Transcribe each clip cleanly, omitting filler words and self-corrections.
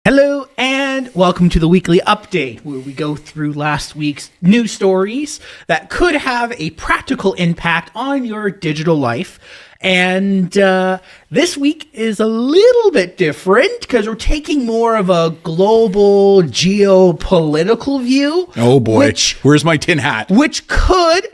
Hello and welcome to the weekly update, where we go through last week's news stories that could have a practical impact on your digital life. And this week is a little bit different because we're taking more of a global geopolitical view. Oh boy, where's my tin hat? Which could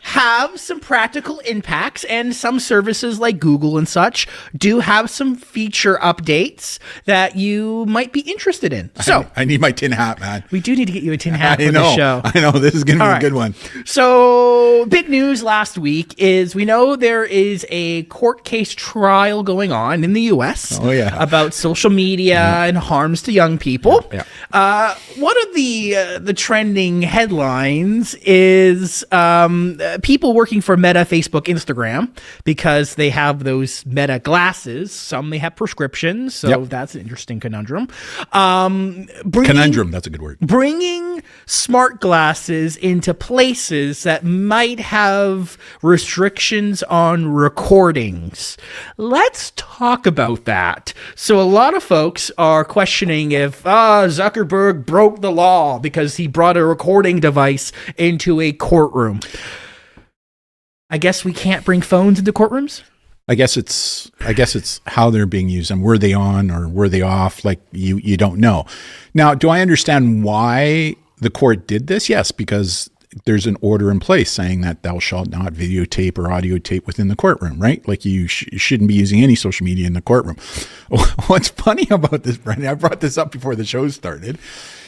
have some practical impacts, and some services like Google and such do have some feature updates that you might be interested in. So I need my tin hat, man. We do need to get you a tin hat for the show. I know, this is going to be a good one. So big news last week is we know there is a court case trial going on in the US about social media and harms to young people. One of the trending headlines is people working for Meta, Facebook, Instagram, because they have those Meta glasses. Some may have prescriptions, so that's an interesting conundrum. Conundrum, that's a good word. Bringing smart glasses into places that might have restrictions on recordings. Let's talk about that. So a lot of folks are questioning if Zuckerberg broke the law because he brought a recording device into a courtroom. I guess we can't bring phones into courtrooms? I guess it's how they're being used, and were they on or were they off? Like you don't know. Now, do I understand why the court did this? Yes, because there's an order in place saying that thou shalt not videotape or audio tape within the courtroom, right? Like you shouldn't be using any social media in the courtroom. What's funny about this, Brandon, I brought this up before the show started,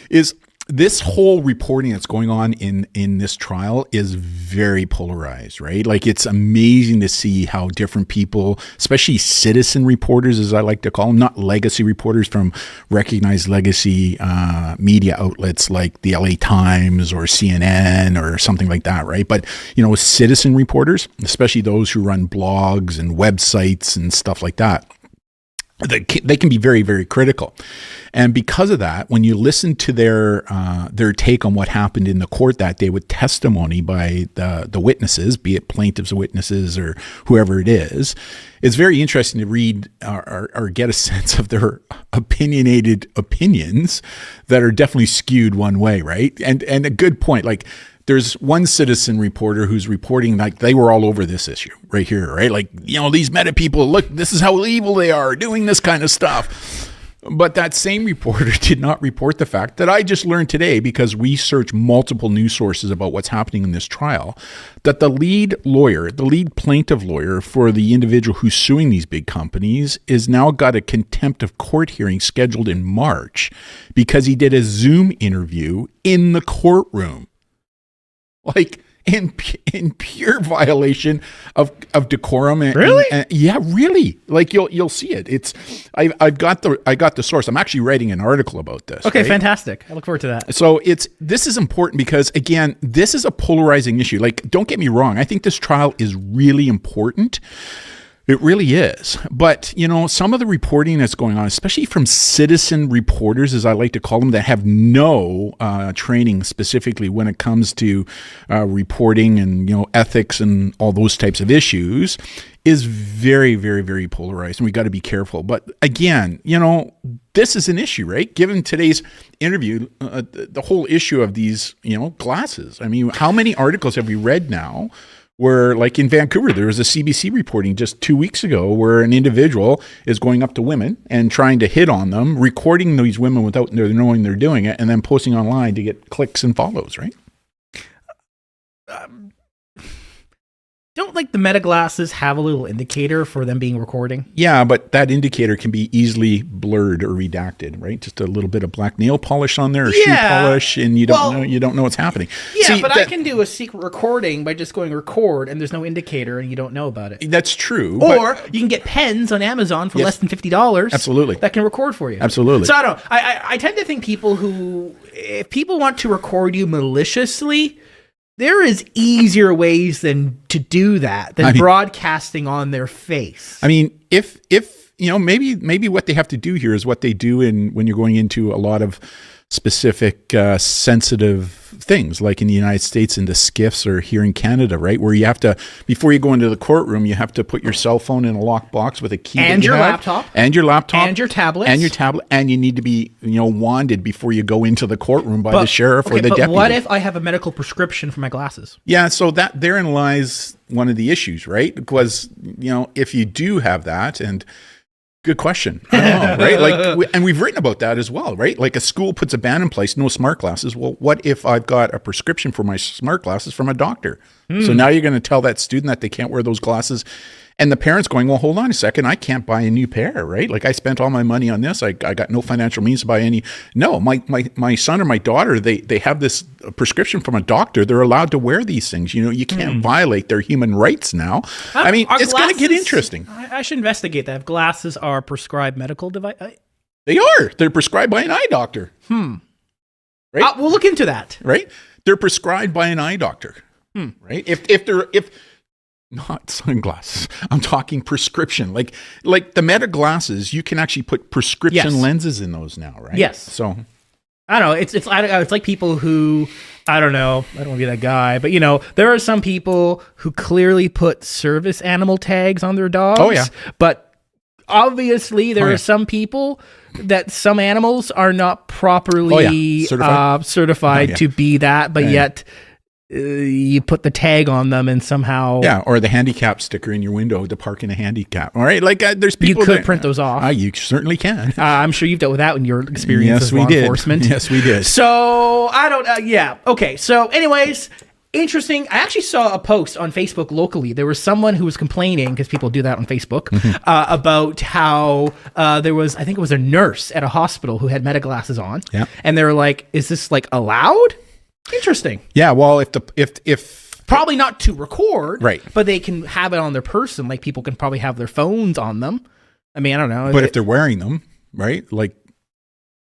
is this whole reporting that's going on in this trial is very polarized, right? Like, it's amazing to see how different people, especially citizen reporters, as I like to call them, not legacy reporters from recognized legacy media outlets like the LA Times or CNN or something like that, right? But, citizen reporters, especially those who run blogs and websites and stuff like that, they can be very, very critical. And because of that, when you listen to their take on what happened in the court that day with testimony by the witnesses, be it plaintiffs' witnesses or whoever it is, it's very interesting to read or get a sense of their opinionated opinions that are definitely skewed one way, right? And a good point, like, there's one citizen reporter who's reporting like they were all over this issue right here, right? Like, these Meta people, look, this is how evil they are doing this kind of stuff. But that same reporter did not report the fact that I just learned today, because we searched multiple news sources about what's happening in this trial, that the lead plaintiff lawyer for the individual who's suing these big companies is now got a contempt of court hearing scheduled in March because he did a Zoom interview in the courtroom. Like, in pure violation of decorum. Really? Yeah, really. Like, you'll see it. I got the source. I'm actually writing an article about this. Okay, right? Fantastic. I look forward to that. So this is important because, again, this is a polarizing issue. Like, don't get me wrong. I think this trial is really important. It really is. But, some of the reporting that's going on, especially from citizen reporters, as I like to call them, that have no training specifically when it comes to reporting and, ethics and all those types of issues, is very, very, very polarized. And we got to be careful. But again, this is an issue, right? Given today's interview, the whole issue of these, glasses. I mean, how many articles have we read now where, like in Vancouver, there was a CBC reporting just 2 weeks ago where an individual is going up to women and trying to hit on them, recording these women without knowing they're doing it, and then posting online to get clicks and follows, right? Don't like the Meta glasses have a little indicator for them being recording? Yeah, but that indicator can be easily blurred or redacted, right? Just a little bit of black nail polish on there or shoe polish, and you don't know what's happening. Yeah, see, but I can do a secret recording by just going record, and there's no indicator, and you don't know about it. That's true. Or you can get pens on Amazon for less than $50. Absolutely. That can record for you. Absolutely. So I don't know. I tend to think if people want to record you maliciously, there is easier ways to do that than broadcasting on their face. I mean, if maybe what they have to do here is what they do when you're going into a lot of specific sensitive things, like in the United States into SCIFs or here in Canada, right? Where you have to, before you go into the courtroom, you have to put your cell phone in a locked box with a key. And your laptop. And your laptop. And your tablet. And your tablet. And you need to be, wanded before you go into the courtroom by the sheriff or the deputy. What if I have a medical prescription for my glasses? Yeah, so therein lies one of the issues, right? Because, if you do have that, and good question. I don't know, right? And we've written about that as well, right? Like a school puts a ban in place, no smart glasses. Well, what if I've got a prescription for my smart glasses from a doctor? So now you're going to tell that student that they can't wear those glasses. And the parent's going, well, hold on a second. I can't buy a new pair, right? Like I spent all my money on this. I got no financial means to buy any. No, my son or my daughter, they have this prescription from a doctor. They're allowed to wear these things. You can't violate their human rights now. It's going to get interesting. I should investigate that. If glasses are prescribed medical device. They are. They're prescribed by an eye doctor. Right? We'll look into that. Right? They're prescribed by an eye doctor. Right? If not sunglasses. I'm talking prescription. Like the Meta glasses, you can actually put prescription lenses in those now, right? Yes. So I don't know. It's like people who, I don't know. I don't want to be that guy, but there are some people who clearly put service animal tags on their dogs. Oh yeah. But obviously there are some people that some animals are not properly certified to be that, but yet you put the tag on them and somehow or the handicap sticker in your window to park in a handicap. All right, like there's people you could print those off. You certainly can. I'm sure you've dealt with that in your experience as law enforcement. Yes, we did. So I don't. Okay. So, anyways. Interesting. I actually saw a post on Facebook locally. There was someone who was complaining, because people do that on Facebook, about how there was, I think it was a nurse at a hospital who had Meta glasses on. Yeah. And they were like, is this like allowed? Interesting. Yeah. Well, if probably not to record, right, but they can have it on their person. Like people can probably have their phones on them. I mean, I don't know. But if they're wearing them, right? Like,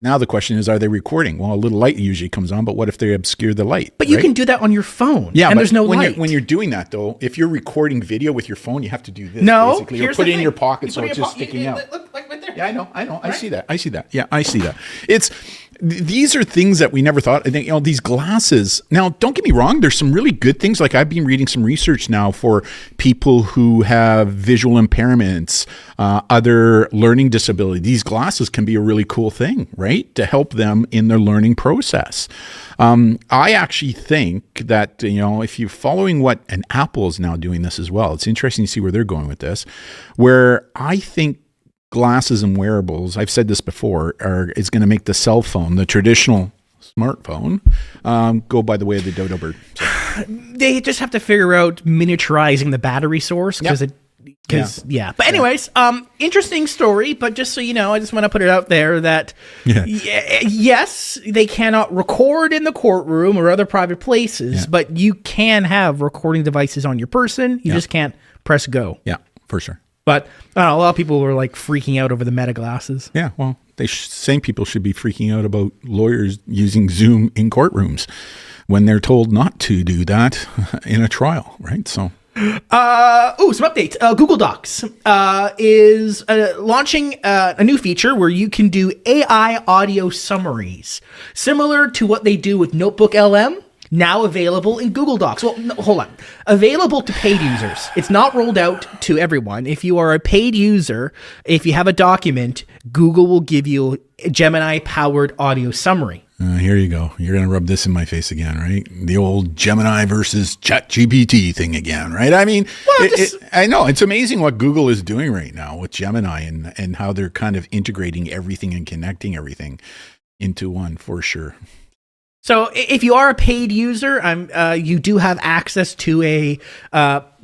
now the question is, are they recording? Well, a little light usually comes on, but what if they obscure the light? But you can do that on your phone. Yeah, and there's no light. When you're doing that, though, if you're recording video with your phone, you have to do this. No, basically. You put it in your pocket so it's just sticking out. Look, like right there. Yeah, I know. Right? I see that. Yeah, I see that. These are things that we never thought. I think, these glasses. Now, don't get me wrong. There's some really good things. Like I've been reading some research now for people who have visual impairments, other learning disability. These glasses can be a really cool thing, right? To help them in their learning process. I actually think that, if you're following and Apple is now doing this as well, it's interesting to see where they're going with this, where I think glasses and wearables, I've said this before, is going to make the cell phone, the traditional smartphone, go by the way of the dodo bird. So. They just have to figure out miniaturizing the battery source But anyways, interesting story. But just so you know, I just want to put it out there that yes, they cannot record in the courtroom or other private places, but you can have recording devices on your person. You just can't press go. Yeah, for sure. But I don't know, a lot of people were like freaking out over the Meta glasses. Yeah, well, same people should be freaking out about lawyers using Zoom in courtrooms when they're told not to do that in a trial, right? So. Some updates. Google Docs is launching a new feature where you can do AI audio summaries, similar to what they do with Notebook LM. Now available in Google Docs. Well, no, hold on. Available to paid users. It's not rolled out to everyone. If you are a paid user, if you have a document, Google will give you a Gemini-powered audio summary. Here you go. You're going to rub this in my face again, right? The old Gemini versus ChatGPT thing again, right? I mean, I know. It's amazing what Google is doing right now with Gemini and how they're kind of integrating everything and connecting everything into one, for sure. So if you are a paid user, you do have access to a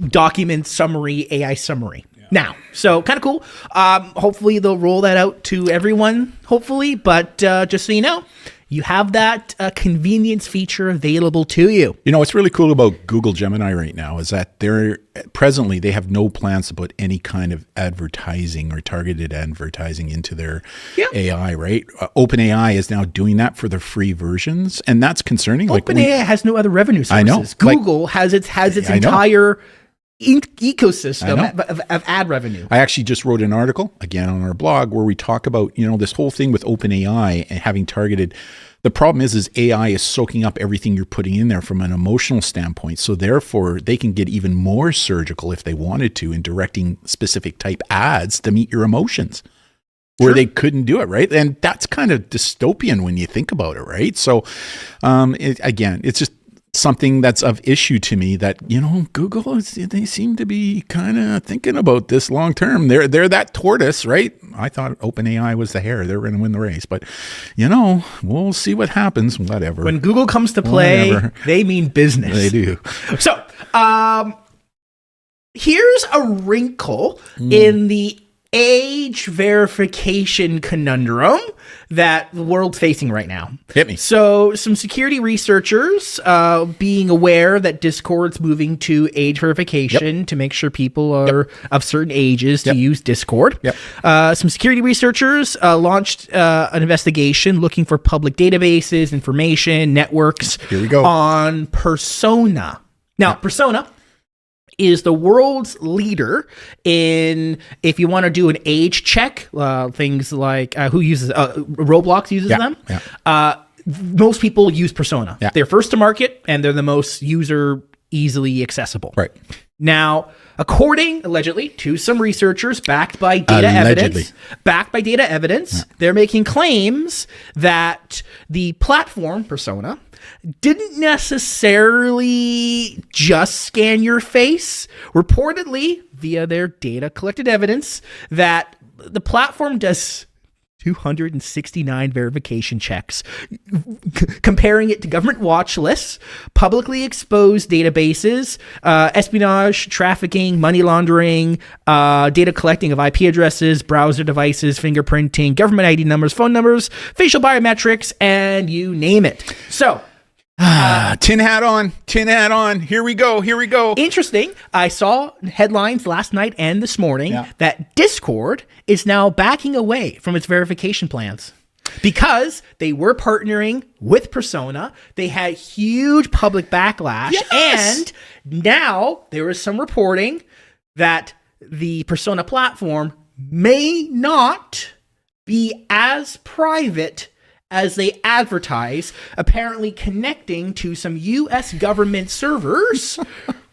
document summary, AI summary. Yeah. Now, so kind of cool. Hopefully they'll roll that out to everyone, hopefully. But just so you know, you have that convenience feature available to you. What's really cool about Google Gemini right now is that they have no plans to put any kind of advertising or targeted advertising into their AI, right? OpenAI is now doing that for the free versions, and that's concerning. OpenAI has no other revenue sources. I know. Google has its entire ecosystem of ad revenue. I actually just wrote an article again on our blog where we talk about, this whole thing with OpenAI and having targeted. The problem is AI is soaking up everything you're putting in there from an emotional standpoint. So therefore they can get even more surgical if they wanted to in directing specific type ads to meet your emotions where they couldn't do it. Right. And that's kind of dystopian when you think about it. Right. So it's just something that's of issue to me that, Google, they seem to be kind of thinking about this long term. They're that tortoise, right? I thought OpenAI was the hare. They're going to win the race. But, we'll see what happens. Whatever. When Google comes to play, they mean business. They do. So here's a wrinkle in the age verification conundrum that the world's facing right now. Hit me. So some security researchers being aware that Discord's moving to age verification to make sure people are of certain ages to use Discord. Some security researchers launched an investigation looking for public databases, information, networks on Persona. Now, Persona is the world's leader in, if you want to do an age check, things like who uses Roblox uses them. Most people use Persona. They're first to market and they're the most user easily accessible. Right. Now, according allegedly to some researchers backed by data evidence, they're making claims that the platform Persona didn't necessarily just scan your face. Reportedly, via their data collected evidence, that the platform does 269 verification checks, comparing it to government watch lists, publicly exposed databases, espionage, trafficking, money laundering, data collecting of IP addresses, browser devices, fingerprinting, government ID numbers, phone numbers, facial biometrics, and you name it. So, tin hat on. Here we go. Interesting. I saw headlines last night and this morning that Discord is now backing away from its verification plans because they were partnering with Persona. They had huge public backlash. And now there is some reporting that the Persona platform may not be as private as they advertise, apparently connecting to some U.S. government servers,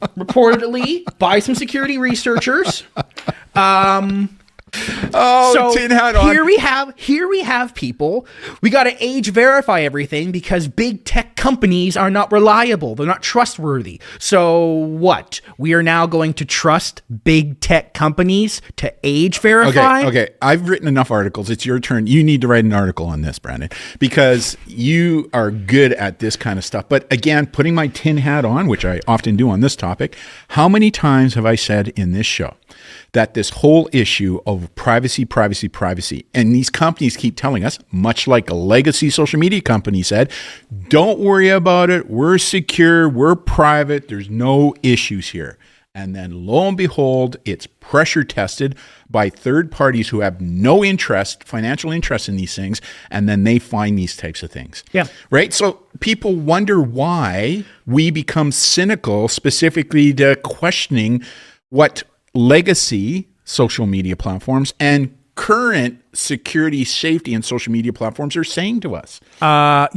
reportedly by some security researchers. Tin hat on. Here we have people. We got to age verify everything because big tech companies are not reliable. They're not trustworthy. So what? We are now going to trust big tech companies to age verify? Okay. I've written enough articles. It's your turn. You need to write an article on this, Brandon, because you are good at this kind of stuff. But again, putting my tin hat on, which I often do on this topic, how many times have I said in this show that this whole issue of privacy, and these companies keep telling us, much like a legacy social media company said, don't worry about it. We're secure. We're private. There's no issues here. And then lo and behold, it's pressure tested by third parties who have no interest, financial interest in these things. And then they find these types of things. Yeah. Right. So people wonder why we become cynical, specifically to questioning what legacy social media platforms and current security, safety, and social media platforms are saying to us. And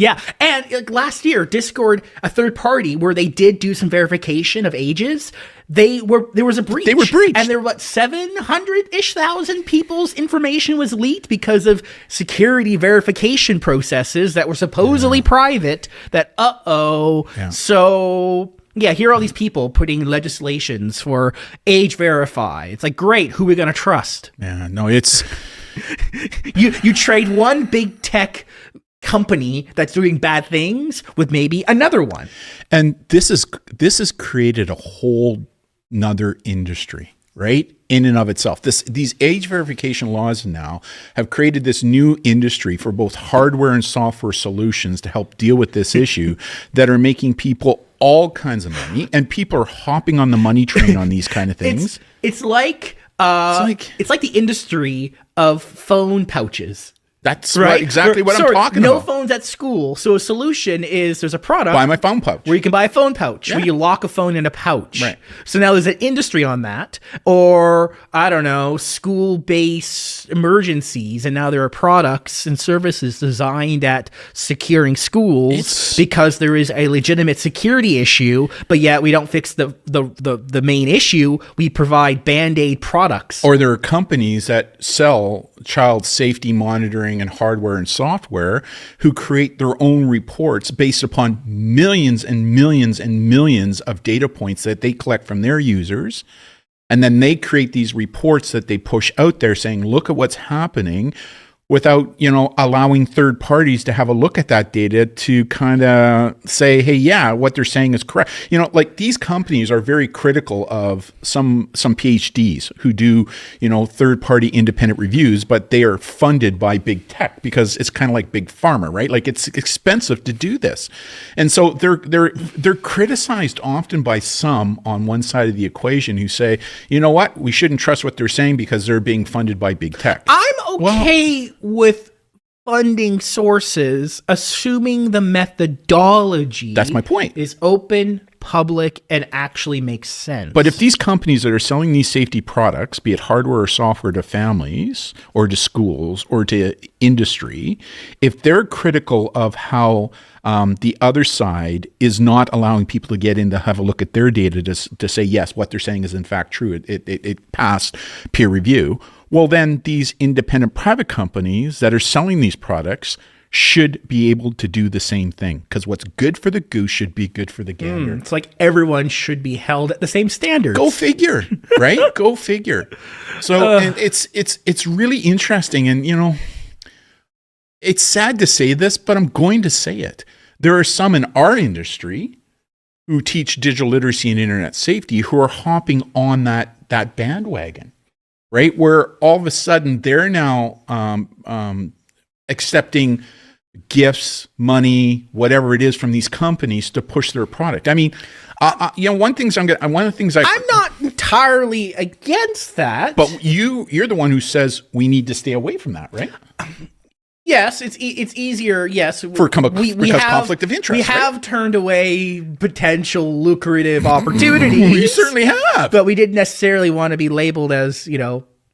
like last year, Discord, a third party where they did do some verification of ages, there was a breach. They were breached. And there were 700-ish thousand people's information was leaked because of security verification processes that were supposedly private that, So here are all these people putting legislations for age verify. It's like, great, who are we going to trust? Yeah, no, it's... you trade one big tech company that's doing bad things with maybe another one. And this has created a whole nother industry, right? In and of itself. These age verification laws now have created this new industry for both hardware and software solutions to help deal with this issue that are making people all kinds of money, and people are hopping on the money train on these kind of things. It's like the industry of phone pouches. That's exactly what I'm talking about. No about. phones at school. So a solution is there's a product. Buy my phone pouch. Where you can buy a phone pouch, where you lock a phone in a pouch. Right. So now there's an industry on that. Or, I don't know, school-based emergencies. And now there are products and services designed at securing schools because there is a legitimate security issue, but yet we don't fix the main issue. We provide Band-Aid products. Or there are companies that sell child safety monitoring and hardware and software who create their own reports based upon millions and millions and millions of data points that they collect from their users. And then they create these reports that they push out there saying, look at what's happening, without, allowing third parties to have a look at that data to kind of say, hey, yeah, what they're saying is correct. Like these companies are very critical of some PhDs who do, third party independent reviews, but they are funded by big tech because it's kind of like big pharma, right? Like it's expensive to do this. And so they're criticized often by some on one side of the equation who say, you know what, we shouldn't trust what they're saying because they're being funded by big tech. I'm okay with funding sources, assuming the methodology that's my point. Is open, public, and actually makes sense. But if these companies that are selling these safety products, be it hardware or software to families or to schools or to industry, if they're critical of how the other side is not allowing people to get in to have a look at their data to say, yes, what they're saying is in fact true, it passed peer review, well, then these independent private companies that are selling these products should be able to do the same thing, because what's good for the goose should be good for the gander. It's like everyone should be held at the same standards. Go figure, right? Go figure. So and it's really interesting, and it's sad to say this, but I'm going to say it. There are some in our industry who teach digital literacy and internet safety who are hopping on that bandwagon, right? Where all of a sudden they're now accepting gifts, money, whatever it is from these companies to push their product. I mean, one of the things I'm not entirely against that, but you're the one who says we need to stay away from that, right? Yes, it's easier. Yes, because conflict of interest. We have turned away potential lucrative opportunities. We certainly have, but we didn't necessarily want to be labeled as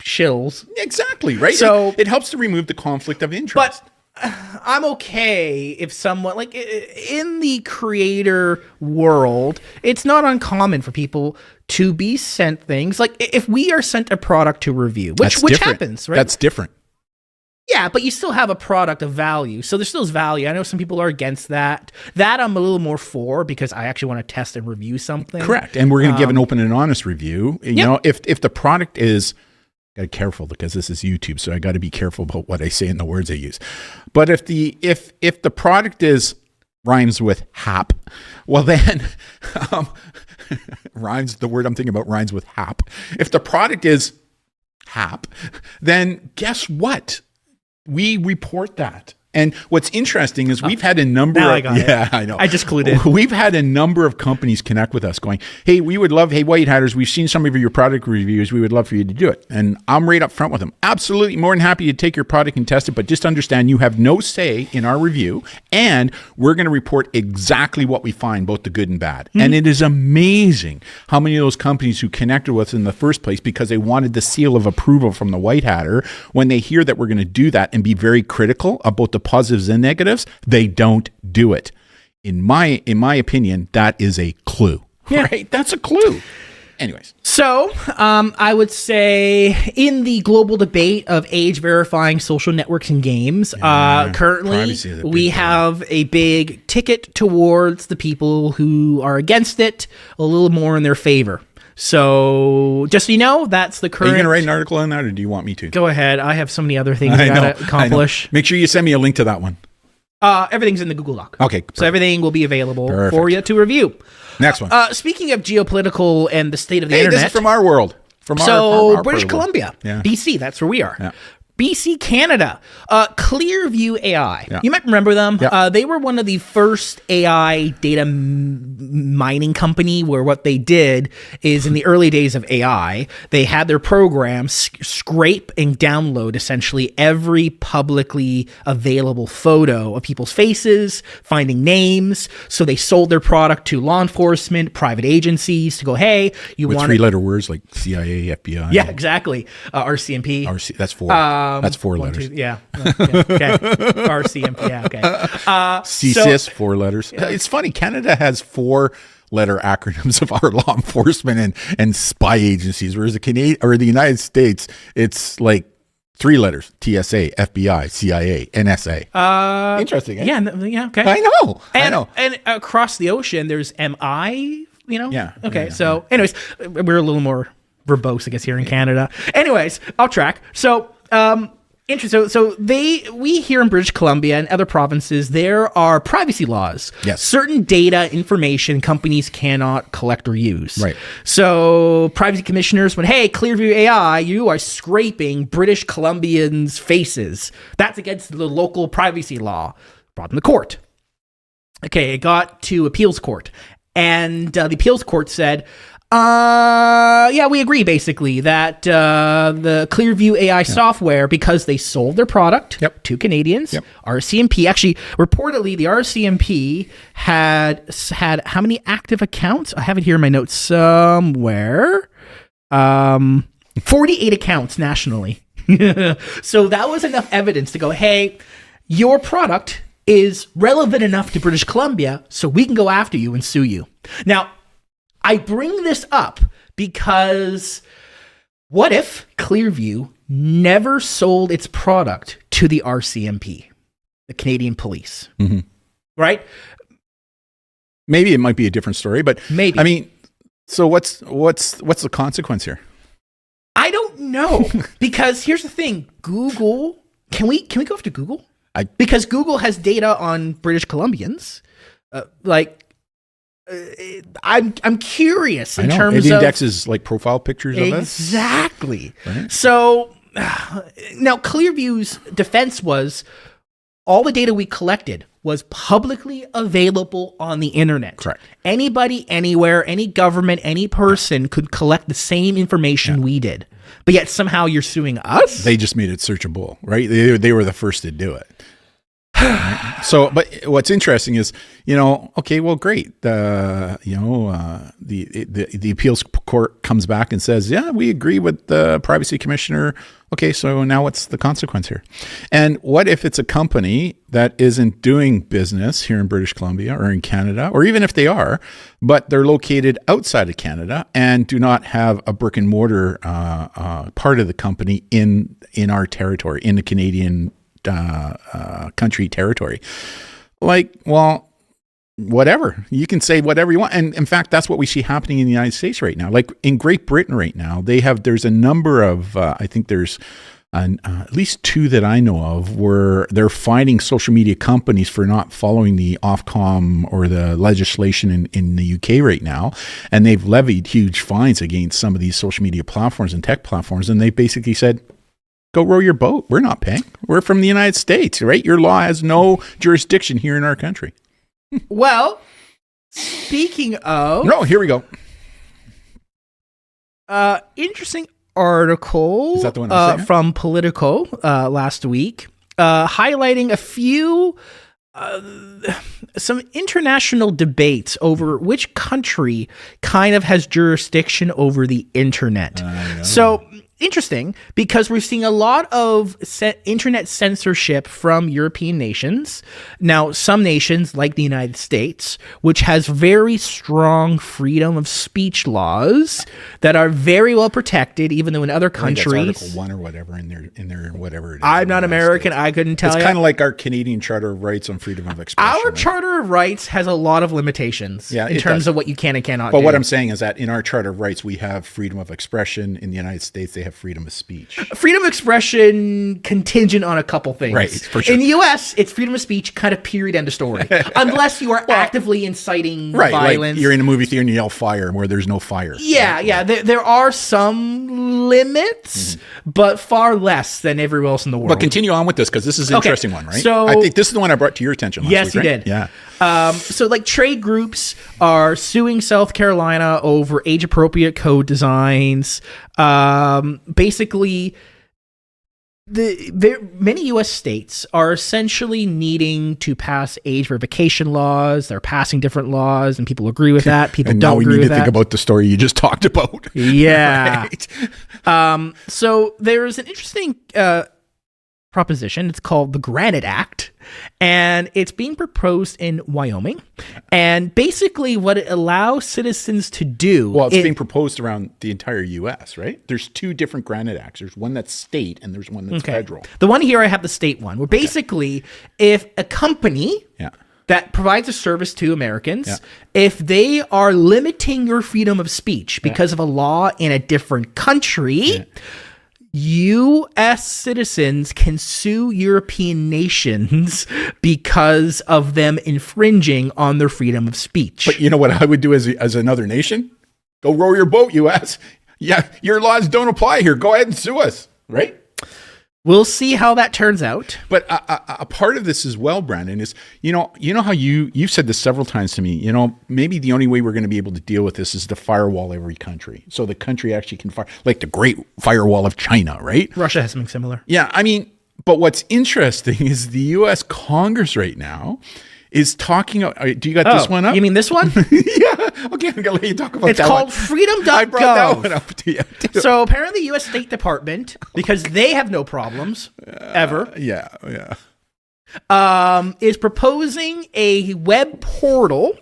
shills. Exactly right. So it helps to remove the conflict of interest. But I'm okay if someone, like in the creator world, it's not uncommon for people to be sent things. Like if we are sent a product to review, which happens, right? That's different. Yeah, but you still have a product of value. So there still is value. I know some people are against that. That I'm a little more for because I actually want to test and review something. Correct. And we're going to give an open and honest review. If the product is, got to be careful because this is YouTube, so I got to be careful about what I say and the words I use. But if the product rhymes with hap, well then the word I'm thinking about rhymes with hap. If the product is hap, then guess what? We report that. And what's interesting is we've had a number I know. I just clued in. We've had a number of companies connect with us going, hey, White Hatters, we've seen some of your product reviews. We would love for you to do it. And I'm right up front with them. Absolutely more than happy to take your product and test it, but just understand you have no say in our review, and we're going to report exactly what we find, both the good and bad. Mm-hmm. And it is amazing how many of those companies who connected with us in the first place because they wanted the seal of approval from the White Hatter, when they hear that we're going to do that and be very critical about the positives and negatives, they don't do it. In my opinion, that is a clue. Yeah. Right? That's a clue. Anyways. So I would say in the global debate of age verifying social networks and games, currently we have a big ticket towards the people who are against it, a little more in their favor. So just so you know, that's the current... Are you going to write an article on that, or do you want me to? Go ahead. I have so many other things I got to accomplish. Make sure you send me a link to that one. Everything's in the Google Doc. Okay. Perfect. So everything will be available for you to review. Next one. Speaking of geopolitical and the state of the internet... This is from our world. From our British Columbia, BC, that's where we are. Yeah. BC, Canada, Clearview AI. Yeah. You might remember them. Yeah. They were one of the first AI data mining company where what they did is in the early days of AI, they had their programs scrape and download essentially every publicly available photo of people's faces, finding names. So they sold their product to law enforcement, private agencies to go, hey, you want 3-letter words like CIA, FBI. Yeah, exactly. RCMP. That's 4. That's 4 letters. 2, yeah. Okay. RCMP. Yeah. Okay. CSIS, 4 letters. It's funny. Canada has 4-letter acronyms of our law enforcement and spy agencies, whereas the United States, it's like 3 letters: TSA, FBI, CIA, NSA. Interesting. Eh? Yeah. Okay. I know. And across the ocean, there's MI. Yeah. Okay. Yeah. So, anyways, we're a little more verbose, I guess, here in Canada. Anyways, I'll track. So, interesting. So we here in British Columbia and other provinces, there are privacy laws. Yes. Certain data information companies cannot collect or use. Right. So privacy commissioners went, hey, Clearview AI, you are scraping British Columbians' faces. That's against the local privacy law. Brought them to court. Okay, it got to appeals court. And the appeals court said, yeah, we agree basically that the Clearview AI software, because they sold their product to Canadians, RCMP, actually, reportedly, the RCMP had how many active accounts? I have it here in my notes somewhere. 48 accounts nationally. So that was enough evidence to go, hey, your product is relevant enough to British Columbia, so we can go after you and sue you. Now, I bring this up because what if Clearview never sold its product to the RCMP, the Canadian Police? Mm-hmm. Right? Maybe it might be a different story, but maybe. I mean, so what's the consequence here? I don't know. Because here's the thing. Google, can we go after Google? Because Google has data on British Columbians. I'm curious in terms of... It indexes like profile pictures of us. Exactly. Right? So now Clearview's defense was all the data we collected was publicly available on the internet. Correct. Anybody, anywhere, any government, any person could collect the same information we did. But yet somehow you're suing us? They just made it searchable, right? They were the first to do it. Right? So, but what's interesting is, okay, well, great. The appeals court comes back and says, yeah, we agree with the privacy commissioner. Okay, so now what's the consequence here? And what if it's a company that isn't doing business here in British Columbia or in Canada, or even if they are, but they're located outside of Canada and do not have a brick and mortar part of the company in our territory, in the Canadian country territory? Like, well, whatever. You can say whatever you want. And in fact, that's what we see happening in the United States right now. Like in Great Britain right now, there's a number of, I think there's at least 2 that I know of where they're fining social media companies for not following the Ofcom or the legislation in the UK right now. And they've levied huge fines against some of these social media platforms and tech platforms. And they basically said, go row your boat. We're not paying. We're from the United States, right? Your law has no jurisdiction here in our country. Well, speaking of... No, here we go. Interesting article. Is that the one from Politico last week, highlighting a few... some international debates over which country kind of has jurisdiction over the internet. So... interesting, because we're seeing a lot of internet censorship from European nations. Now, some nations, like the United States, which has very strong freedom of speech laws that are very well protected, even though in other countries... I think that's Article 1 or whatever in their whatever it is. I'm not American. I couldn't tell you. It's kind of like our Canadian Charter of Rights on freedom of expression. Our Charter of Rights has a lot of limitations in terms of what you can and cannot do. But what I'm saying is that in our Charter of Rights, we have freedom of expression. In the United States, they have have freedom of speech. Freedom of expression contingent on a couple things. Right, for sure. In the U.S., it's freedom of speech, kind of period, end of story. Unless you are actively inciting violence. Like you're in a movie theater and you yell fire where there's no fire. Yeah. There are some limits, but far less than everywhere else in the world. But continue on with this, because this is an interesting one, right? So, I think this is the one I brought to your attention last week, you right? did. Yeah. So like trade groups are suing South Carolina over age-appropriate code designs. Basically, many U.S. states are essentially needing to pass age verification laws. They're passing different laws, and people agree with that. People and don't now we agree need with to that. think about the story you just talked about. Yeah. Right. So there's an interesting proposition. It's called the Granite Act, and it's being proposed in Wyoming. And basically what it allows citizens to do... Well, it's being proposed around the entire U.S., right? There's two different Granite Acts. There's one that's state and there's one that's federal. The one here, I have the state one, where basically if a company... that provides a service to Americans, if they are limiting your freedom of speech because of a law in a different country... U.S. citizens can sue European nations because of them infringing on their freedom of speech. But you know what I would do as another nation? Go row your boat, U.S. Yeah, your laws don't apply here. Go ahead and sue us, right? We'll see how that turns out. But a part of this as well, Brandon, is, you know how you've said this several times to me, maybe the only way we're going to be able to deal with this is to firewall every country. So the country actually can fire, like the Great Firewall of China, right? Russia has something similar. Yeah, I mean, but what's interesting is the U.S. Congress right now is talking. Do you got this one up? You mean this one? Yeah. Okay, I'm gonna let you talk about it's that called one. freedom.gov. I brought that one up to you too. So apparently the U.S. State Department, because they have no problems ever. Yeah. Is proposing a web portal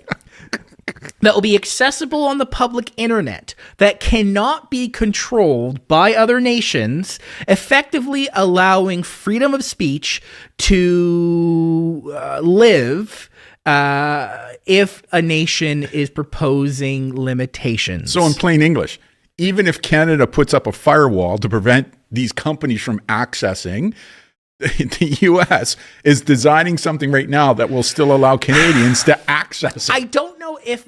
that will be accessible on the public internet that cannot be controlled by other nations, effectively allowing freedom of speech to live if a nation is proposing limitations. So in plain English, even if Canada puts up a firewall to prevent these companies from accessing, the U.S. is designing something right now that will still allow Canadians to access it. I don't know if,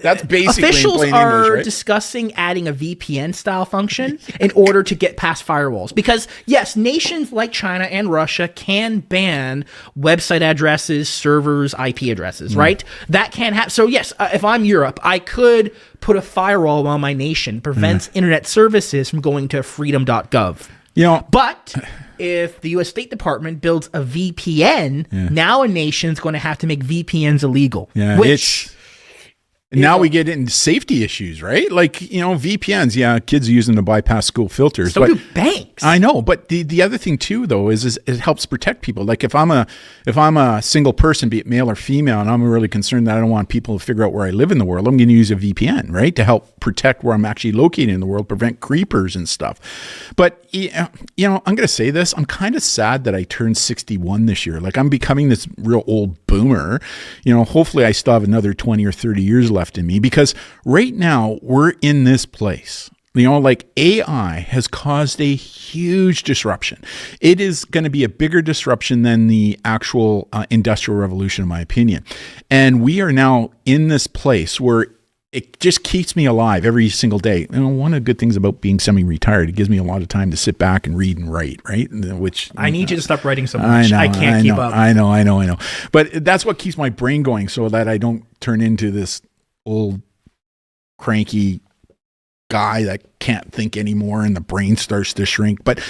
that's basically officials in plain are English, right? discussing adding a VPN style function in order to get past firewalls. Because yes, nations like China and Russia can ban website addresses, servers, IP addresses, right? That can happen. So yes, if I'm Europe, I could put a firewall on my nation, prevents internet services from going to freedom.gov. But if the U.S. State Department builds a VPN, now a nation's going to have to make VPNs illegal. Yeah, now we get into safety issues, right? Like, VPNs, kids are using them to bypass school filters. So do banks. I know, but the other thing too, though, is it helps protect people. Like if I'm a single person, be it male or female, and I'm really concerned that I don't want people to figure out where I live in the world, I'm going to use a VPN, right, to help protect where I'm actually located in the world, prevent creepers and stuff. But I'm going to say this: I'm kind of sad that I turned 61 this year. Like I'm becoming this real old boomer. Hopefully I still have another 20 or 30 years left in me, because right now we're in this place. Like AI has caused a huge disruption. It is going to be a bigger disruption than the actual industrial revolution, in my opinion. And we are now in this place where it just keeps me alive every single day. One of the good things about being semi-retired, it gives me a lot of time to sit back and read and write, right? Which I need you to stop writing so much. I can't keep up. I know. But that's what keeps my brain going, so that I don't turn into this old cranky guy that can't think anymore and the brain starts to shrink. But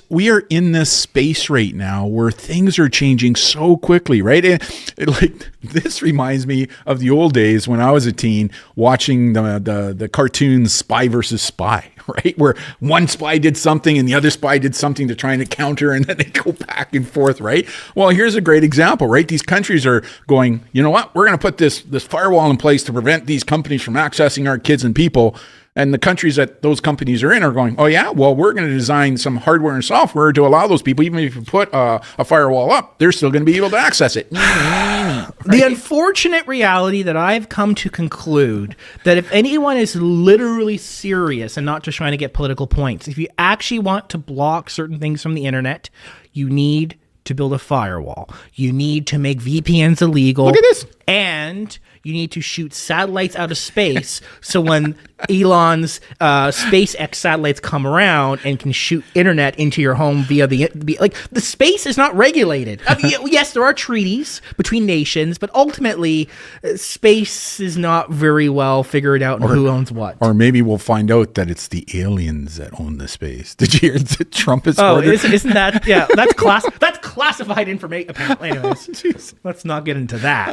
we are in this space right now where things are changing so quickly, right? And this reminds me of the old days when I was a teen watching the cartoon Spy versus Spy, right? Where one spy did something and the other spy did something to try and counter, and then they go back and forth, right? Well, here's a great example, right? These countries are going, you know what? We're going to put this firewall in place to prevent these companies from accessing our kids and people. And the countries that that those companies are in are going, oh yeah, well, we're going to design some hardware and software to allow those people, even if you put a firewall up, they're still going to be able to access it. Right? The unfortunate reality that I've come to conclude that if anyone is literally serious and not just trying to get political points, if you actually want to block certain things from the internet, you need to build a firewall. You need to make VPNs illegal. Look at this. And you need to shoot satellites out of space so when Elon's SpaceX satellites come around and can shoot internet into your home via the space is not regulated. Yes, there are treaties between nations, but ultimately space is not very well figured out who owns what. Or maybe we'll find out that it's the aliens that own the space. Did you hear that Trump is ordered? Isn't that, yeah, that's classified information apparently. Anyways, let's not get into that.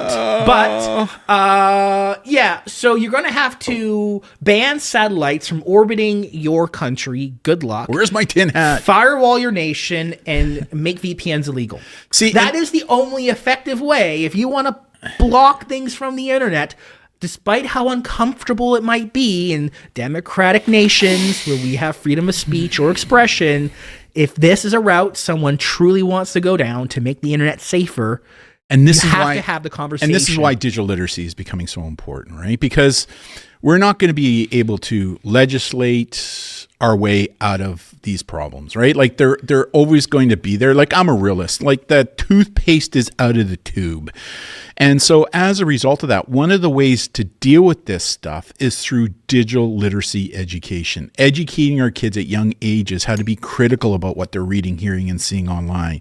Yeah, so you're going to have to ban satellites from orbiting your country. Good luck. Where's my tin hat? Firewall your nation and make VPNs illegal. See, that is the only effective way if you want to block things from the internet, despite how uncomfortable it might be in democratic nations where we have freedom of speech or expression. If this is a route someone truly wants to go down to make the internet safer, and this you is have why, to have the conversation. And this is why digital literacy is becoming so important, right? Because we're not going to be able to legislate our way out of these problems, right? Like they're always going to be there. Like I'm a realist. Like the toothpaste is out of the tube. And so as a result of that, one of the ways to deal with this stuff is through digital literacy education, educating our kids at young ages how to be critical about what they're reading, hearing, and seeing online.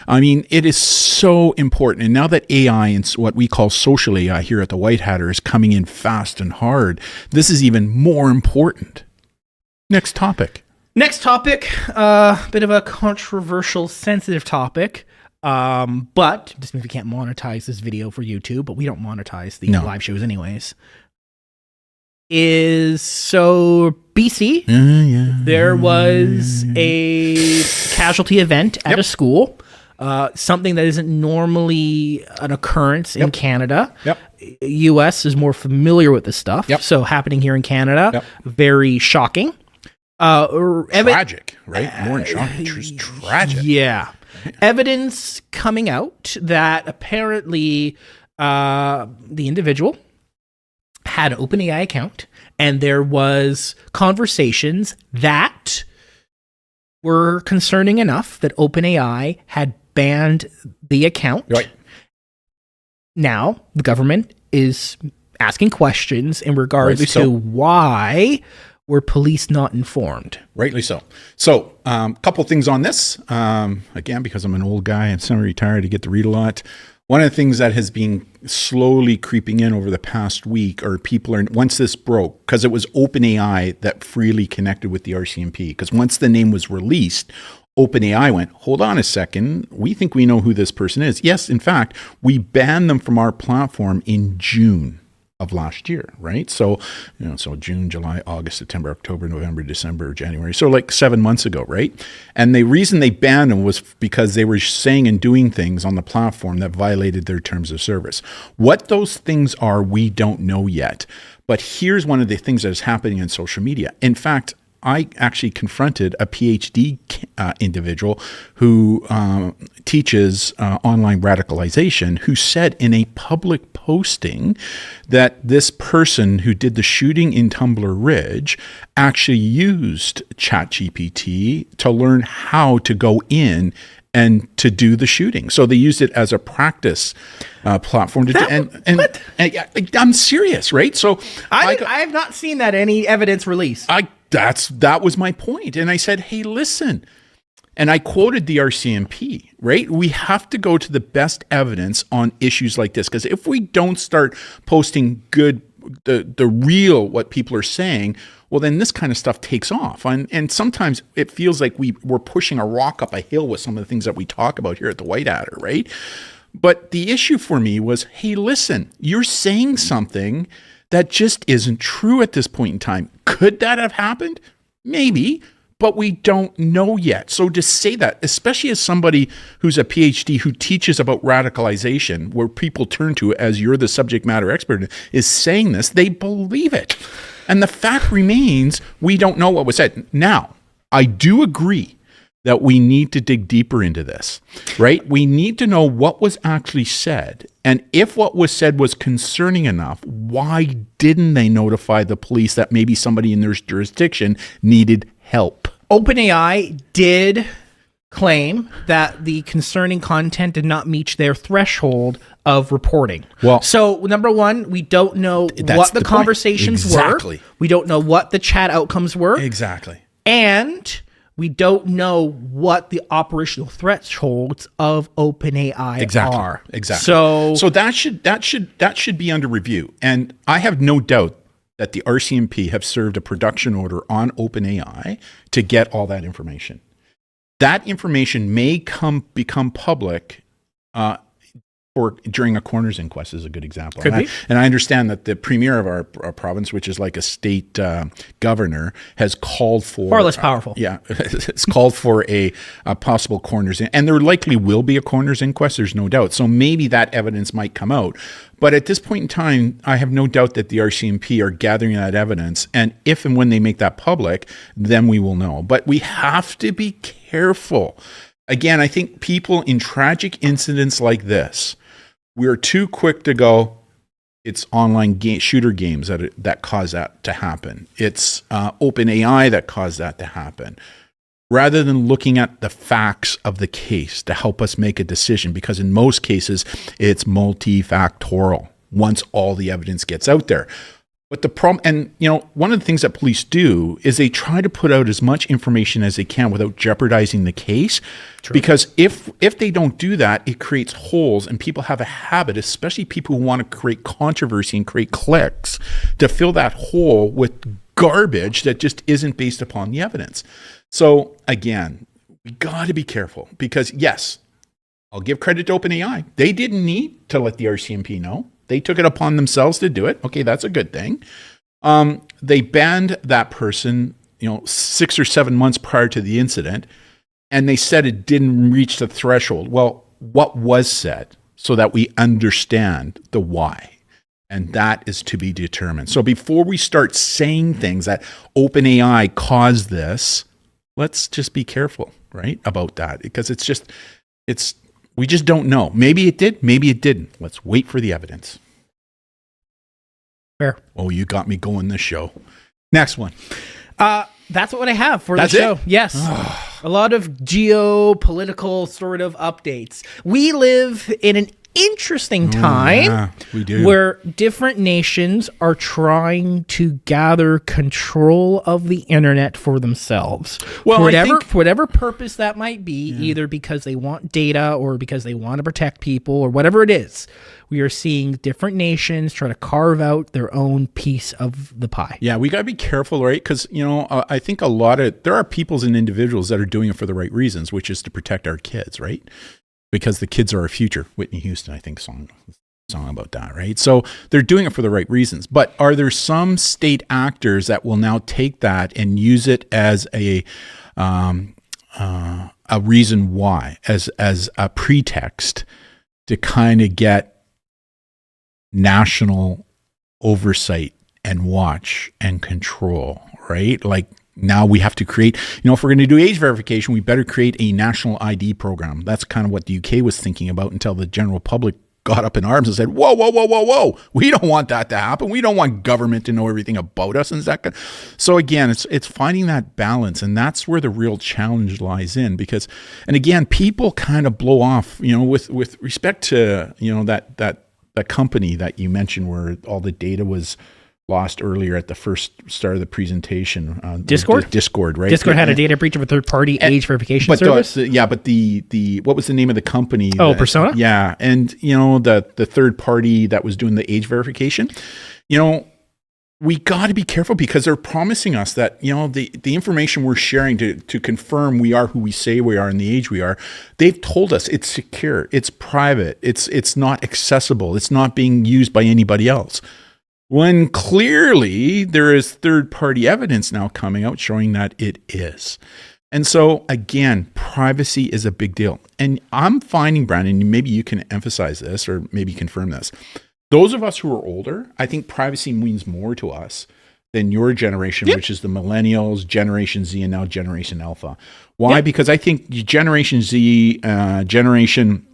I mean, it is so important. And now that AI and what we call social AI here at the White Hatter is coming in fast and hard, this is even more important. Next topic. Bit of a controversial, sensitive topic. But this means we can't monetize this video for YouTube, but we don't monetize the live shows anyways. BC, there was a casualty event at a school, something that isn't normally an occurrence in Canada. US is more familiar with this stuff. So happening here in Canada, very shocking. Tragic, right? More than shocking, just tragic. Yeah. Evidence coming out that apparently the individual had an OpenAI account, and there was conversations that were concerning enough that OpenAI had banned the account. Right. Now, the government is asking questions in regards to why were police not informed? Rightly so. So, a couple things on this. Again, because I'm an old guy and semi-retired, I get to read a lot. One of the things that has been slowly creeping in over the past week are once this broke, because it was OpenAI that freely connected with the RCMP, because once the name was released, OpenAI went, hold on a second, we think we know who this person is. Yes, in fact, we banned them from our platform in June of last year, right? So, so June, July, August, September, October, November, December, January. So like 7 months ago, right? And the reason they banned them was because they were saying and doing things on the platform that violated their terms of service. What those things are, we don't know yet. But here's one of the things that is happening in social media. In fact, I actually confronted a PhD individual who teaches online radicalization, who said in a public posting that this person who did the shooting in Tumbler Ridge actually used ChatGPT to learn how to go in and to do the shooting. So they used it as a practice platform. I'm serious, right? So I have not seen that any evidence released. That was my point. And I said, hey, listen. And I quoted the RCMP, right? We have to go to the best evidence on issues like this. Because if we don't start posting the real, what people are saying, well, then this kind of stuff takes off. And sometimes it feels like we're pushing a rock up a hill with some of the things that we talk about here at the White Hatter, right? But the issue for me was, hey, listen, you're saying something that just isn't true at this point in time. Could that have happened? Maybe. but we don't know yet. So to say that, especially as somebody who's a PhD who teaches about radicalization, where people turn to as you're the subject matter expert, is saying this, they believe it. And the fact remains, we don't know what was said. Now, I do agree that we need to dig deeper into this, right? We need to know what was actually said. And if what was said was concerning enough, why didn't they notify the police that maybe somebody in their jurisdiction needed help? OpenAI did claim that the concerning content did not meet their threshold of reporting. Well, so number one, we don't know what the conversations were. We don't know what the chat outcomes were. Exactly. And we don't know what the operational thresholds of OpenAI are. Exactly. So that should be under review. And I have no doubt that the RCMP have served a production order on OpenAI to get all that information. That information may become public or during a coroner's inquest is a good example. And I understand that the premier of our province, which is like a state governor, has called for... Far less powerful. It's called for a possible coroner's inquest. And there likely will be a coroner's inquest, there's no doubt. So maybe that evidence might come out. But at this point in time, I have no doubt that the RCMP are gathering that evidence. And if and when they make that public, then we will know. But we have to be careful. Again, I think people in tragic incidents like this, we're too quick to go, it's online shooter games that cause that to happen. It's OpenAI that caused that to happen. Rather than looking at the facts of the case to help us make a decision, because in most cases, it's multifactorial once all the evidence gets out there. But the problem, and one of the things that police do is they try to put out as much information as they can without jeopardizing the case. True. Because if they don't do that, it creates holes, and people have a habit, especially people who want to create controversy and create clicks, to fill that hole with garbage that just isn't based upon the evidence. So again, we got to be careful, because yes, I'll give credit to OpenAI. They didn't need to let the RCMP know. They took it upon themselves to do it. Okay, that's a good thing. They banned that person, 6 or 7 months prior to the incident, and they said it didn't reach the threshold. Well, what was said so that we understand the why? And that is to be determined. So before we start saying things that OpenAI caused this, let's just be careful, right, about that, because we just don't know. Maybe it did, maybe it didn't. Let's wait for the evidence. Fair. Oh, you got me going this show. Next one. That's what I have for the show. Yes. A lot of geopolitical sort of updates. We live in an interesting time we do. Where different nations are trying to gather control of the internet for themselves. Well, for whatever purpose that might be, either because they want data or because they want to protect people or whatever it is. We are seeing different nations try to carve out their own piece of the pie. Yeah, we got to be careful, right? Because, I think there are peoples and individuals that are doing it for the right reasons, which is to protect our kids, right? Because the kids are our future. Whitney Houston, I think, song about that, right? So they're doing it for the right reasons. But are there some state actors that will now take that and use it as a reason why, as a pretext to kind of get national oversight and watch and control, right? Like, now we have to create, if we're going to do age verification, we better create a national ID program. That's kind of what the UK was thinking about until the general public got up in arms and said, whoa. We don't want that to happen. We don't want government to know everything about us. And so again, it's finding that balance. And that's where the real challenge lies in, because, and again, people kind of blow off, with respect to, that company that you mentioned where all the data was lost earlier at the first start of the presentation. Discord, right? Discord had a data breach of a third-party age verification service. But the what was the name of the company? Persona. Yeah, and the third party that was doing the age verification. We got to be careful, because they're promising us that the information we're sharing to confirm we are who we say we are and the age we are. They've told us it's secure, it's private, it's not accessible, it's not being used by anybody else. when clearly there is third-party evidence now coming out showing that it is. And so, again, privacy is a big deal. And I'm finding, Brandon, maybe you can emphasize this or maybe confirm this. Those of us who are older, I think privacy means more to us than your generation, which is the millennials, Generation Z, and now Generation Alpha. Why? Because I think Generation Z, Generation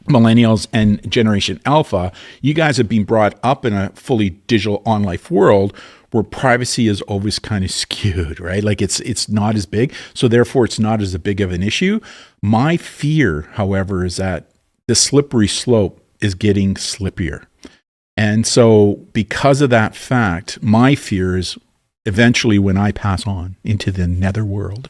Millennials, and Generation Alpha, you guys have been brought up in a fully digital on-life world where privacy is always kind of skewed, right? Like it's not as big, so therefore it's not as big of an issue. My fear, however, is that the slippery slope is getting slippier. And so because of that fact, my fear is eventually when I pass on into the netherworld,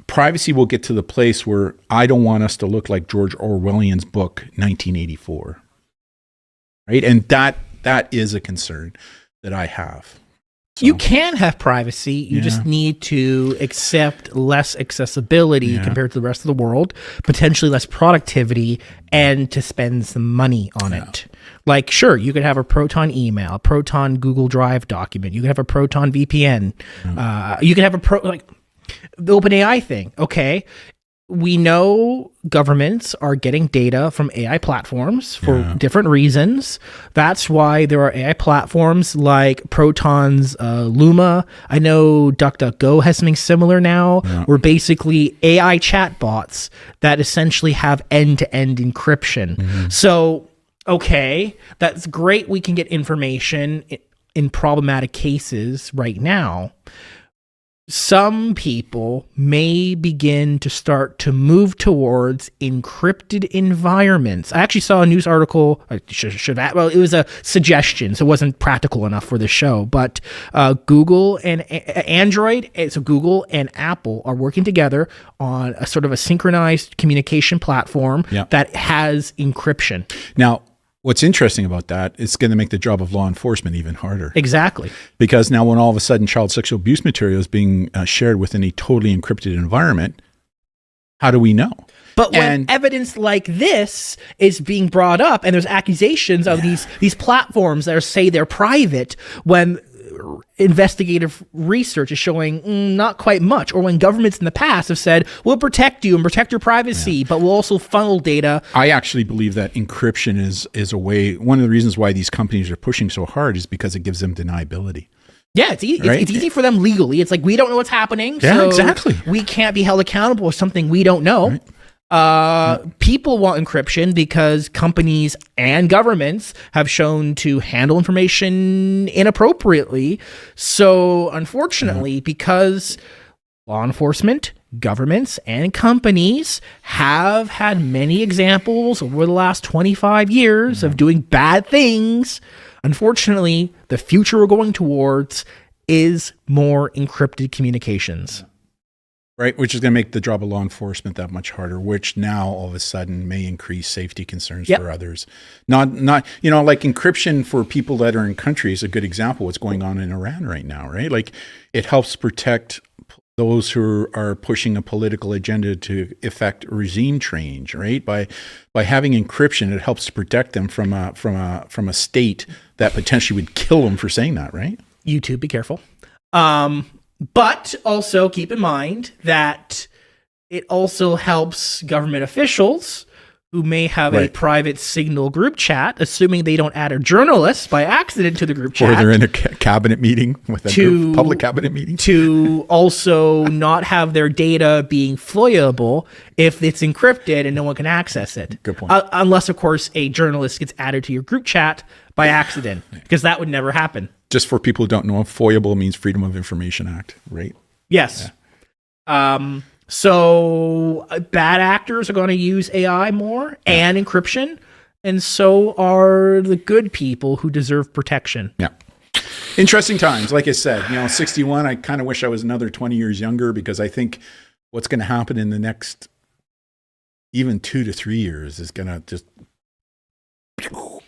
privacy will get to the place where I don't want us to look like George Orwellian's book, 1984. Right? And that is a concern that I have. So, you can have privacy. You just need to accept less accessibility compared to the rest of the world, potentially less productivity, and to spend some money on it. Like, sure, you could have a Proton email, a Proton Google Drive document. You could have a Proton VPN. You could have the OpenAI thing. Okay. We know governments are getting data from AI platforms for different reasons. That's why there are AI platforms like Proton's Luma. I know DuckDuckGo has something similar now, where basically AI chatbots that essentially have end-to-end encryption. So, okay, that's great. We can get information in problematic cases right now. Some people may begin to start to move towards encrypted environments. I actually saw a news article. It was a suggestion, so it wasn't practical enough for the show. But Google and Android, so Google and Apple are working together on a sort of a synchronized communication platform that has encryption. Now, what's interesting about that, it's going to make the job of law enforcement even harder. Exactly. Because now when all of a sudden child sexual abuse material is being shared within a totally encrypted environment, how do we know? But when evidence like this is being brought up and there's accusations of these platforms that say they're private, when investigative research is showing not quite much, or when governments in the past have said, we'll protect you and protect your privacy, but we'll also funnel data. I actually believe that encryption is a way, one of the reasons why these companies are pushing so hard is because it gives them deniability. Yeah, it's easy. Right? It's easy for them legally. It's like, we don't know what's happening. Yeah, so exactly. We can't be held accountable for something we don't know. Right. People want encryption because companies and governments have shown to handle information inappropriately. So unfortunately, because law enforcement, governments, and companies have had many examples over the last 25 years of doing bad things, unfortunately, the future we're going towards is more encrypted communications. Right, which is going to make the job of law enforcement that much harder, which now all of a sudden may increase safety concerns for others. Not like encryption for people that are in countries, a good example of what's going on in Iran right now, right? Like it helps protect those who are pushing a political agenda to effect regime change, right? By having encryption, it helps to protect them from a state that potentially would kill them for saying that, right? YouTube, be careful. But also keep in mind that it also helps government officials who may have a private Signal group chat, assuming they don't add a journalist by accident to the group chat. Or they're in a cabinet meeting with a public cabinet meeting. To also not have their data being FOIA-able if it's encrypted and no one can access it. Good point. Unless, of course, a journalist gets added to your group chat by accident, because that would never happen. Just for people who don't know, FOIA-able means Freedom of Information Act, right? Yes. Yeah. So bad actors are going to use AI more and encryption, and so are the good people who deserve protection. Yeah. Interesting times. Like I said, 61, I kind of wish I was another 20 years younger, because I think what's going to happen in the next even 2 to 3 years is going to just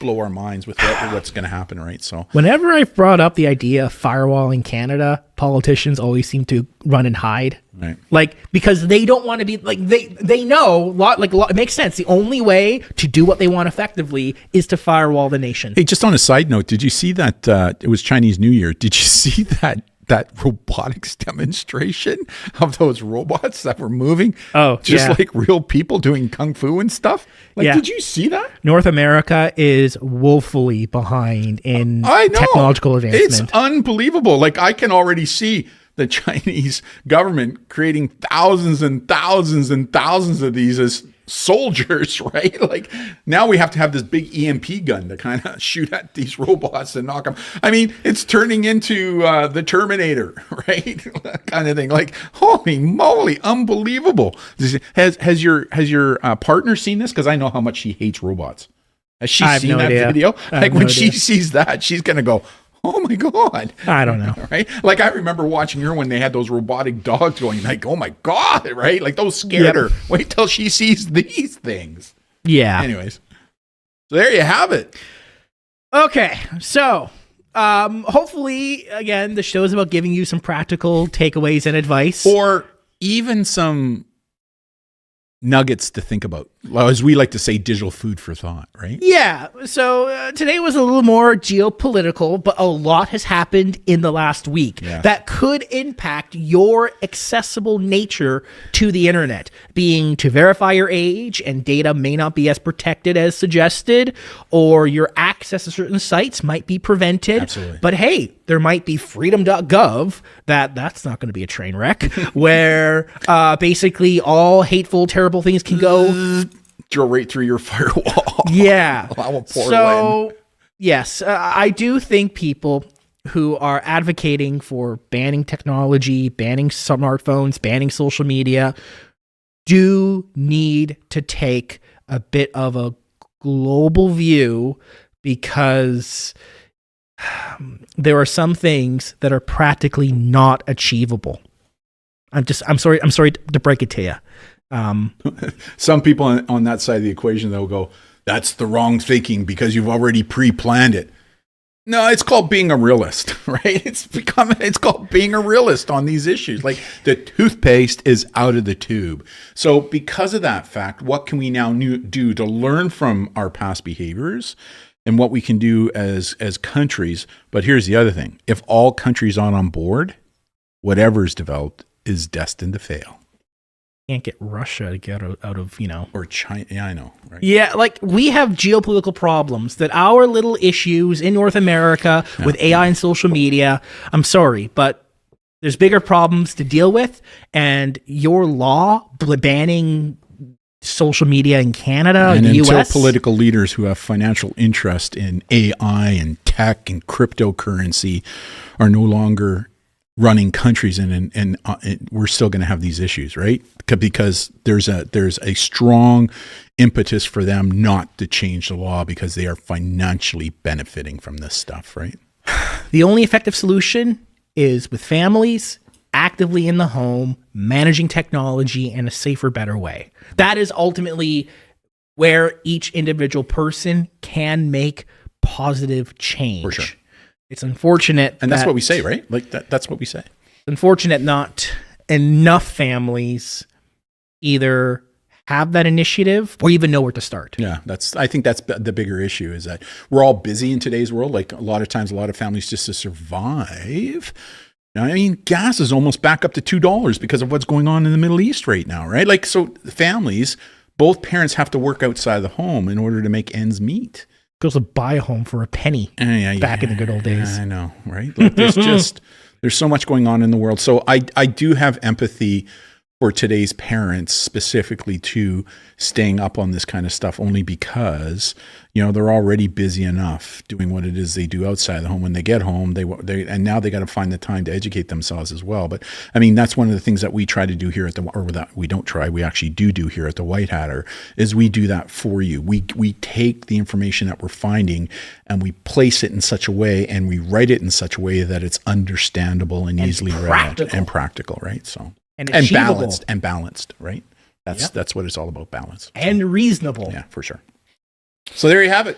blow our minds with what's going to happen, right? So whenever I've brought up the idea of firewalling Canada, politicians always seem to run and hide. Right. Like, because they don't want to be like, they know it makes sense. The only way to do what they want effectively is to firewall the nation. Hey, just on a side note, did you see that it was Chinese New Year? Did you see that robotics demonstration of those robots that were moving? Oh, just like real people doing kung fu and stuff. Like, did you see that? North America is woefully behind in technological advancement. It's unbelievable. Like, I can already see the Chinese government creating thousands and thousands and thousands of these as soldiers, right? Like, now we have to have this big EMP gun to kind of shoot at these robots and knock them. I mean, it's turning into the Terminator, right? That kind of thing. Like, holy moly, unbelievable. Has your partner seen this? Because I know how much she hates robots. Has she seen that video? Like, when she sees that, she's going to go, oh my God. I don't know. Right? Like, I remember watching her when they had those robotic dogs going, like, oh my God, right? Like, those scared her. Wait till she sees these things. Yeah. Anyways. So there you have it. Okay. So, hopefully, again, the show is about giving you some practical takeaways and advice. Or even some nuggets to think about. As we like to say, digital food for thought, right? Yeah. So today was a little more geopolitical, but a lot has happened in the last week that could impact your accessible nature to the internet, being to verify your age and data may not be as protected as suggested, or your access to certain sites might be prevented. Absolutely. But hey, there might be freedom.gov that's not going to be a train wreck where basically all hateful, terrible things can go drill right through your firewall. Yeah. So, yes, I do think people who are advocating for banning technology, banning smartphones, banning social media, do need to take a bit of a global view, because there are some things that are practically not achievable. I'm sorry to break it to you. Some people on that side of the equation, they'll go, that's the wrong thinking because you've already pre-planned it. No, it's called being a realist, right? It's called being a realist on these issues. Like, the toothpaste is out of the tube. So because of that fact, what can we now do to learn from our past behaviors and what we can do as countries? But here's the other thing. If all countries aren't on board, whatever's developed is destined to fail. Can't get Russia to get out of, or China. Yeah, I know. Right? Yeah, like, we have geopolitical problems that our little issues in North America with AI and social media, I'm sorry, but there's bigger problems to deal with. And your law banning social media in Canada and the until US, political leaders who have financial interest in AI and tech and cryptocurrency are no longer running countries, and we're still going to have these issues, right? Because there's a strong impetus for them not to change the law because they are financially benefiting from this stuff, right? The only effective solution is with families actively in the home, managing technology in a safer, better way. That is ultimately where each individual person can make positive change. For sure. It's unfortunate. And that's what we say, right? Like, that's what we say. Unfortunate not enough families either have that initiative or even know where to start. Yeah, I think that's the bigger issue, is that we're all busy in today's world. Like, a lot of times, a lot of families, just to survive. I mean, gas is almost back up to $2 because of what's going on in the Middle East right now, right? Like, so families, both parents have to work outside the home in order to make ends meet. Goes to buy a home for a penny back in the good old days. I know, right? Like, there's so much going on in the world. So I do have empathy for today's parents, specifically to staying up on this kind of stuff, only because, they're already busy enough doing what it is they do outside the home. When they get home, and now they got to find the time to educate themselves as well. But I mean, that's one of the things that we try to do here we actually do here at the White Hatter, is we do that for you. We take the information that we're finding and we place it in such a way, and we write it in such a way that it's understandable and easily read and practical, right? So and balanced, right? That's what it's all about, balance. And reasonable. Yeah, for sure. So there you have it.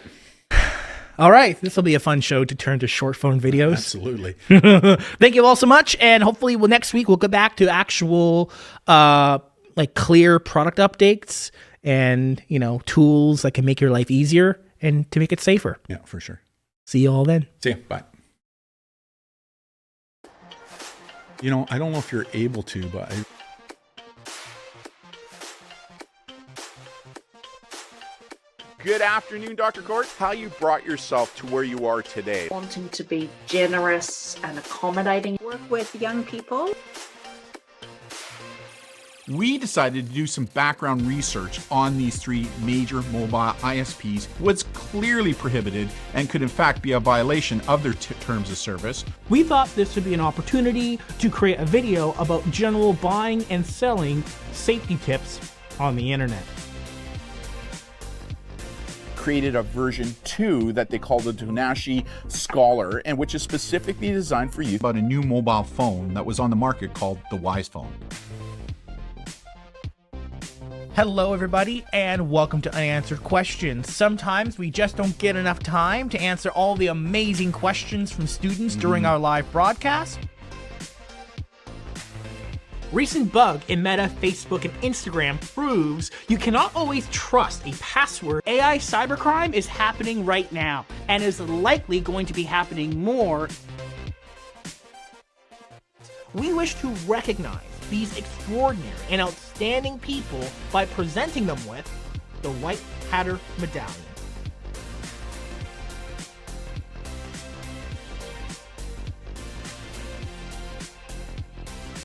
All right. This will be a fun show to turn to short phone videos. Absolutely. Thank you all so much. And hopefully next week we'll go back to actual clear product updates and, tools that can make your life easier and to make it safer. Yeah, for sure. See you all then. See you. Bye. I don't know if you're able to, but Good afternoon, Dr. Court. How you brought yourself to where you are today? Wanting to be generous and accommodating. Work with young people. We decided to do some background research on these three major mobile ISPs, what's clearly prohibited and could in fact be a violation of their terms of service. We thought this would be an opportunity to create a video about general buying and selling safety tips on the internet. Created a version 2 that they call the Donashi Scholar, and which is specifically designed for you. About a new mobile phone that was on the market called the Wise Phone. Hello, everybody, and welcome to Unanswered Questions. Sometimes we just don't get enough time to answer all the amazing questions from students during our live broadcast. Recent bug in Meta, Facebook, and Instagram proves you cannot always trust a password. AI cybercrime is happening right now and is likely going to be happening more. We wish to recognize these extraordinary and outstanding people by presenting them with the White Hatter Medallion.